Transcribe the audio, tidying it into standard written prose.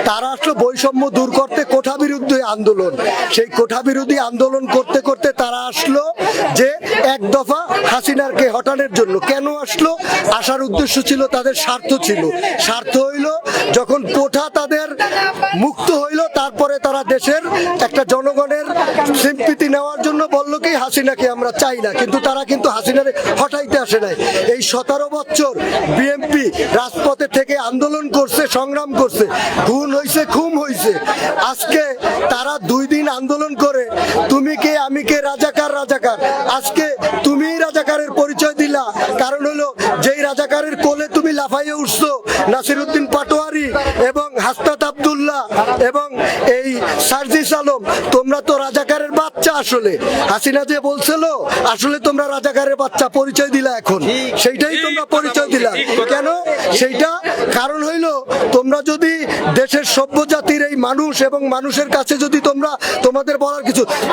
তারা আসলে বৈষম্য দূর করতে কোঠা বিরোধী আন্দোলন, সেই কোঠা বিরোধী আন্দোলন করতে করতে তারা আসলো যে এক দফা হাসিনারকে হটানোর জন্য। কেন আসলো? আসার উদ্দেশ্য ছিল তাদের স্বার্থ ছিল। স্বার্থ হইল যখন কোঠা তাদের মুক্ত হইল, তারপরে তারা দেশের একটা জনগণের সিম্পিতি নেওয়ার জন্য বললো কি হাসিনাকে আমরা চাই না, কিন্তু তারা কিন্তু হাসিনারে হটাইতে আসে নাই। এই 17 বছর বিএনপি রাজপথে থেকে আন্দোলন করছে, সংগ্রাম করছে, খুন হয়েছে, খুন হয়েছে। আজকে তারা 2 দিন আন্দোলন করে তুমি কে আমি কে, রাজাকার রাজাকার, আজকে তুমি রাজাকারের পরিচয় দিলা। কারণ হলো যেই রাজাকারের কোলে তুমি লাফাইয়ে উঠছো, নাসিরউদ্দিন পাটোয়ারি এবং হাসনাত আব্দুল্লাহ এবং এই সার্জিস আলম, তোমরা তো রাজাকারের বাচ্চা। আসলে হাসিনা যে বলছিল আসলে তোমরা রাজাকারের বাচ্চা পরিচয় দিলা, এখন সেইটাই তোমরা পরিচয় দিলা। কেন? সেইটা কারণ হইল তোমরা যদি দেশের সভ্য জাতির এই মানুষ এবং মানুষের কাছে যদি তোমরা তোমাদের বলার কিছু